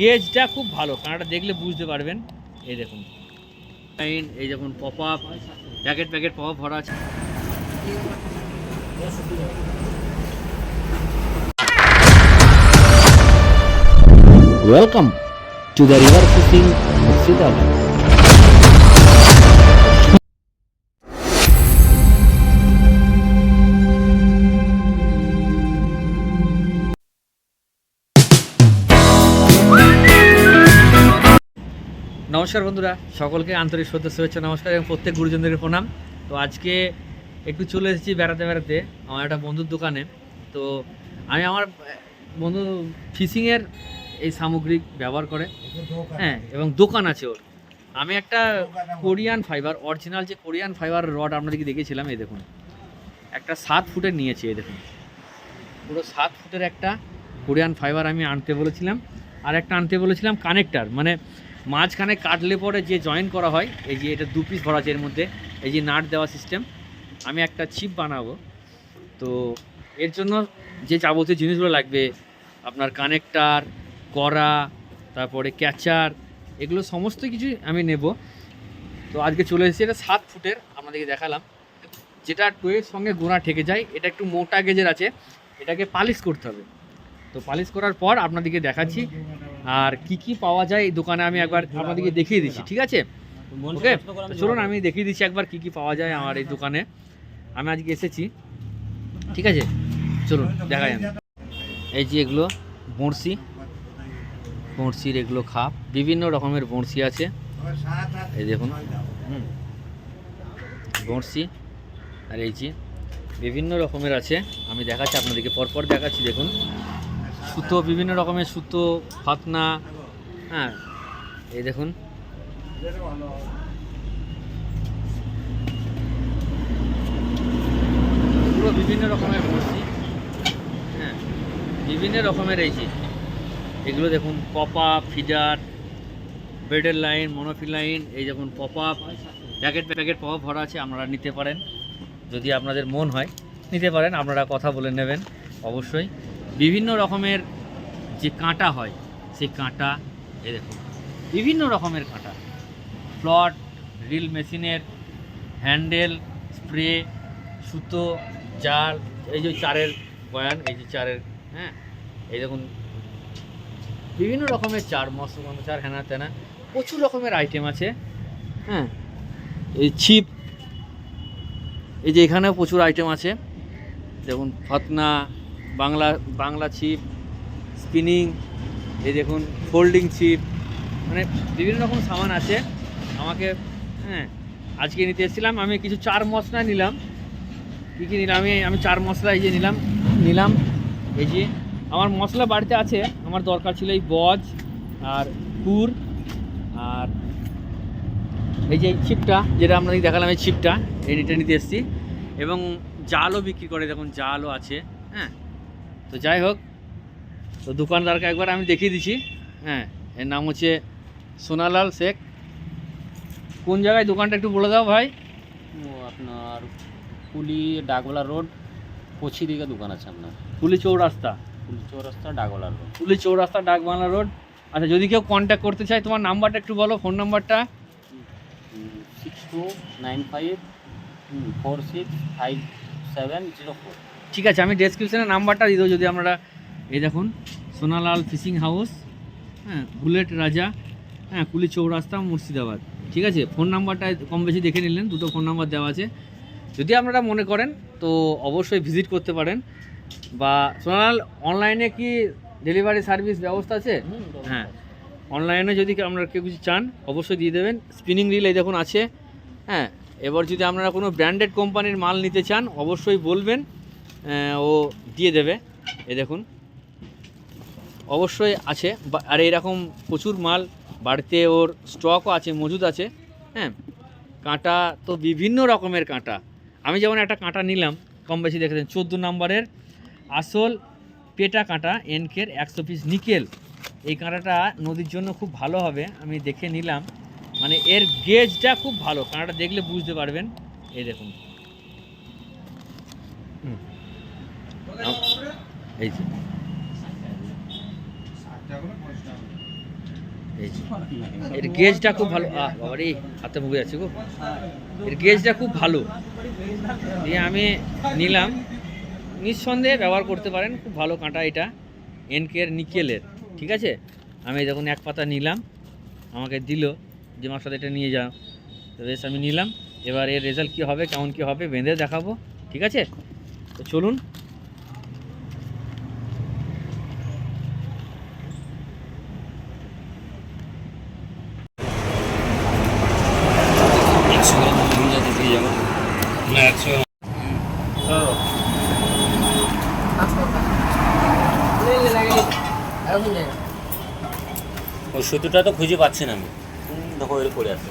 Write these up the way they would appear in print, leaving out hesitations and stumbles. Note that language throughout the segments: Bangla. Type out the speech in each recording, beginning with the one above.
গেজটা খুব ভালো, কাঁটাটা দেখলে বুঝতে পারবেন। এই দেখুন, এই দেখুন pop up, packet packet pop up ভরা আছে। Welcome to the river fishing Murshidabad. নমস্কার বন্ধুরা, সকলকে আন্তরিক শ্রদ্ধা, শুভেচ্ছা, নমস্কার এবং প্রত্যেক গুরুজনদের প্রণাম। তো আজকে একটু চলে এসেছি বেড়াতে বেড়াতে আমার একটা বন্ধুর দোকানে। তো আমি আমার বন্ধু ফিশিংয়ের এই সামগ্রিক ব্যবহার করে, হ্যাঁ, এবং দোকান আছে ওর। আমি একটা কোরিয়ান ফাইবার, অরিজিনাল যে কোরিয়ান ফাইবার রড আপনাদেরকে দেখেছিলাম, এই দেখুন একটা 7 ফুটের নিয়েছি। এই দেখুন পুরো 7 ফুটের একটা কোরিয়ান ফাইবার আমি আনতে বলেছিলাম। আর একটা আনতে বলেছিলাম কানেক্টার, মানে মাঝখানে কাটলে পরে যে জয়েন করা হয়, এই যে এটা 2 পিস ভরা আছে এর মধ্যে, এই যে নাট দেওয়া সিস্টেম। আমি একটা চিপ বানাবো, তো এর জন্য যে যাবতীয় জিনিসগুলো লাগবে, আপনার কানেক্টার, কড়া, তারপরে ক্যাচার, এগুলো সমস্ত কিছু আমি নেব। তো আজকে চলে এসেছি, এটা 7 ফুটের আপনাদেরকে দেখালাম, যেটা টোয়ের সঙ্গে গোড়া ঠেকে যায়। এটা একটু মোটা গেজের আছে, এটাকে পালিশ করতে হবে। তো পালিশ করার পর আপনাদেরকে দেখাচ্ছি আর কি কি পাওয়া যায় এই দোকানে, আমি একবার আপনাদেরকে দেখিয়ে দিচ্ছি, ঠিক আছে? ওকে, চলুন আমি দেখিয়ে দিচ্ছি একবার কি কি পাওয়া যায় আমার এই দোকানে। আমি আজকে এসেছি, ঠিক আছে, চলুন দেখাই। আমি এই যে এগুলো বড়শি, বড়শির এগুলো খাপ, বিভিন্ন রকমের বড়শি আছে। এই দেখুন বড়শি, আর এই যে বিভিন্ন রকমের আছে, আমি দেখাচ্ছি আপনাদেরকে, পরপর দেখাচ্ছি। দেখুন সুতো, বিভিন্ন রকমের সুতো, ফাতনা, হ্যাঁ, এই দেখুন পুরো বিভিন্ন রকমের বড়শি, হ্যাঁ, বিভিন্ন রকমের। এই যে এগুলো দেখুন পপ আপ, ফিডার, বেডের লাইন, মনোফিল লাইন, এই দেখুন pop up, packet packet pop up ভরা আছে। আপনারা নিতে পারেন, যদি আপনাদের মন হয় নিতে পারেন, আপনারা কথা বলে নেবেন অবশ্যই। বিভিন্ন রকমের যে কাঁটা হয়, সেই কাঁটা, এই দেখুন বিভিন্ন রকমের কাঁটা, ফ্লট, রিল মেশিনের, হ্যান্ডেল, স্প্রে, সুতো, জাল, এই যে চারের বয়ান, এই যে চারের, হ্যাঁ, এই দেখুন বিভিন্ন রকমের চার, মশলা চার, হ্যানা ত্যানা, প্রচুর রকমের আইটেম আছে, হ্যাঁ। এই ছিপ, এই যে এখানেও প্রচুর আইটেম আছে, দেখুন ফাতনা, বাংলা ছিপ, স্পিনিং, এই দেখুন ফোল্ডিং ছিপ, মানে বিভিন্ন রকম সামান আছে আমাকে, হ্যাঁ, আজকে নিতে এসেছিলাম। আমি কিছু চার মশলা নিলাম। কী কী নিলাম আমি চার মশলা এই যে নিলাম এই যে আমার মশলা বাড়িতে আছে, আমার দরকার ছিল এই বজ আর কুর, আর এই যে ছিপটা যেটা আপনাদের দেখালাম, এই ছিপটা এটা নিতে এসেছি। এবং জালও বিক্রি করে, দেখুন জালও আছে, হ্যাঁ। তো যাই হোক, তো দোকানদারকে একবার আমি দেখিয়ে দিচ্ছি, হ্যাঁ। এর নাম হচ্ছে সোনালাল শেখ। কোন জায়গায় দোকানটা একটু বলে দাও ভাই। আপনার কুলি ডাকওয়ালা রোড, পশ্চিম দিকে দোকান আছে আপনার। কুলি চৌরাস্তা, ডাকওয়ালা রোড, কুলি চৌরাস্তা, ডাকবাংলা রোড। আচ্ছা, যদি কেউ কন্ট্যাক্ট করতে চায়, তোমার নাম্বারটা একটু বলো, ফোন নাম্বারটা। 6295465704। ঠিক আছে, আমি ডেসক্রিপশানে নাম্বারটা দিয়ে দেবো, যদি আপনারা। এই দেখুন সোনালাল ফিশিং হাউস, হ্যাঁ, বুলেট রাজা, হ্যাঁ, কুলি চৌরাস্তা, মুর্শিদাবাদ। ঠিক আছে, ফোন নাম্বারটা কম বেশি দেখে নিলেন, দুটো ফোন নাম্বার দেওয়া আছে। যদি আপনারা মনে করেন তো অবশ্যই ভিজিট করতে পারেন। বা সোনালাল অনলাইনে কি ডেলিভারি সার্ভিস ব্যবস্থা আছে? হ্যাঁ, অনলাইনে যদি আপনারা কেউ কিছু চান অবশ্যই দিয়ে দেবেন। স্পিনিং রিল এই দেখুন আছে, হ্যাঁ। এবার যদি আপনারা কোনো ব্র্যান্ডেড কোম্পানির মাল নিতে চান অবশ্যই বলবেন, ও দিয়ে দেবে। এই দেখুন অবশ্যই আছে, আর এরকম প্রচুর মাল বাড়িতে ওর স্টকও আছে, মজুদ আছে, হ্যাঁ। কাঁটা তো বিভিন্ন রকমের কাঁটা, আমি যেমন একটা কাঁটা নিলাম, কম বেশি দেখেছেন, 14 নম্বরের আসল পেটা কাঁটা, এনকের 100 পিস নিকেল। এই কাঁটাটা নদীর জন্য খুব ভালো হবে, আমি দেখে নিলাম, মানে এর গেজটা খুব ভালো, কাঁটাটা দেখলে বুঝতে পারবেন। এই দেখুন এই যে এই যে। এর গেজটা খুব ভালো, বাবারে হাতে মুখে যাচ্ছে গো, এর গেজটা খুব ভালো, দিয়ে আমি নিলাম, নিঃসন্দেহে ব্যবহার করতে পারেন, খুব ভালো কাঁটা এটা, এনকের নিকেলের, ঠিক আছে। আমি যখন এক পাতা নিলাম, আমাকে দিল যে আমার সাথে এটা নিয়ে যাও, তো বেশ আমি নিলাম। এবার এর রেজাল্ট কী হবে, কেমন কী হবে বেঁধে দেখাবো, ঠিক আছে। তো চলুন। ওই সুতোটা তো খুঁজে পাচ্ছি না আমি, দেখো এর পড়ে আছে।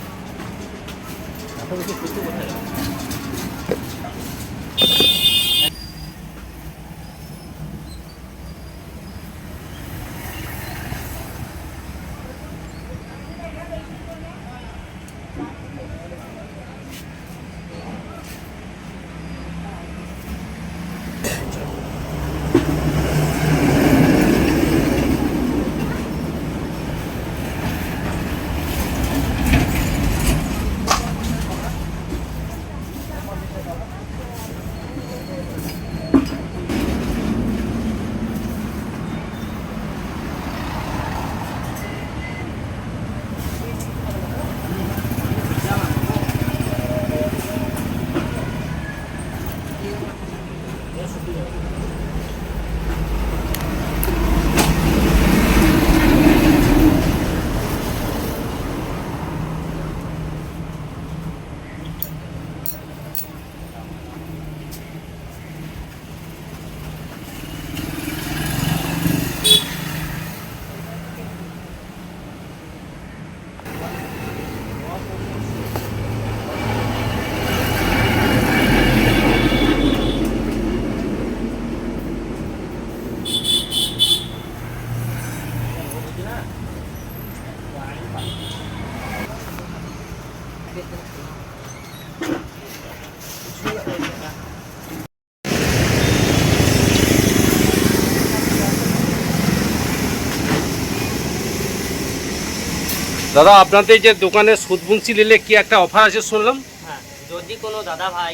দাদা আপনাদের যে দোকানে সুদবংশী নিলে কি একটা অফার আছে শুনলাম? হ্যাঁ, যদি কোনো দাদা ভাই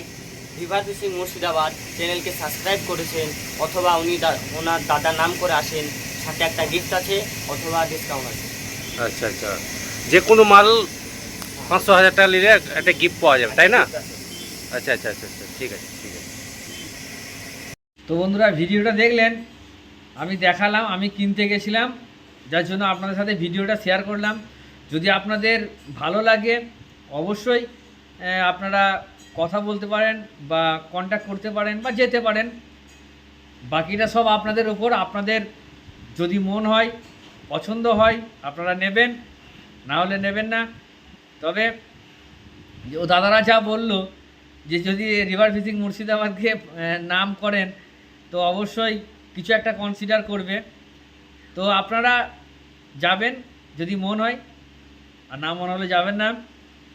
রিভার ফিশিং মুর্শিদাবাদ চ্যানেলকে সাবস্ক্রাইব করেছেন অথবা উনি ওনার দাদার নাম করে আসেন, সাথে একটা গিফট আছে অথবা ডিসকাউন্ট আছে। আচ্ছা আচ্ছা, যে কোনো মাল 500,000 টাকা নিলে একটা গিফট পাওয়া যাবে, তাই না? আচ্ছা আচ্ছা আচ্ছা আচ্ছা, ঠিক আছে ঠিক আছে। তো বন্ধুরা ভিডিওটা দেখলেন, আমি দেখালাম, আমি কিনতে গেছিলাম, যার জন্য আপনাদের সাথে ভিডিওটা শেয়ার করলাম। যদি আপনাদের ভালো লাগে অবশ্যই আপনারা কথা বলতে পারেন বা কন্ট্যাক্ট করতে পারেন বা যেতে পারেন, বাকিটা সব আপনাদের উপর। আপনাদের যদি মন হয়, পছন্দ হয়, আপনারা নেবেন, না হলে নেবেন না। তবে ও দাদারা যা বললো যে যদি রিভার ফিশিং মুর্শিদাবাদকে নাম করেন তো অবশ্যই কিছু একটা কনসিডার করবে। তো আপনারা যাবেন যদি মন হয়, আর না মন হলে যাবেন না,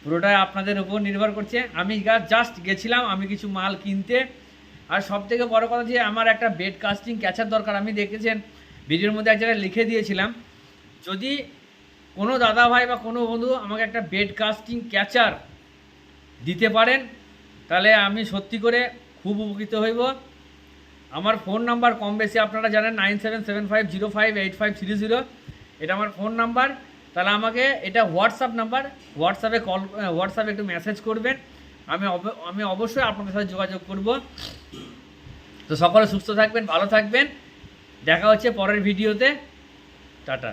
পুরোটাই আপনাদের উপর নির্ভর করছে। আমি জাস্ট গেছিলাম আমি কিছু মাল কিনতে, আর সবথেকে বড় কথা যে আমার একটা বেড কাস্টিং ক্যাচার দরকার। আমি দেখেছেন ভিডিওর মধ্যে এক জায়গায় লিখে দিয়েছিলাম, যদি কোনো দাদা ভাই বা কোনো বন্ধু আমাকে একটা বেড কাস্টিং ক্যাচার দিতে পারেন তাহলে আমি সত্যি করে খুব উপকৃত হইব। আমার ফোন নাম্বার কম বেশি আপনারা জানেন, 9775058530, এটা আমার ফোন নাম্বার। তাহলে আমাকে এটা হোয়াটসঅ্যাপ নাম্বার, হোয়াটসঅ্যাপে একটু মেসেজ করবেন, আমি অবশ্যই আপনাদের সাথে যোগাযোগ করব। তো সকলে সুস্থ থাকবেন, ভালো থাকবেন, দেখা হচ্ছে পরের ভিডিওতে, টাটা।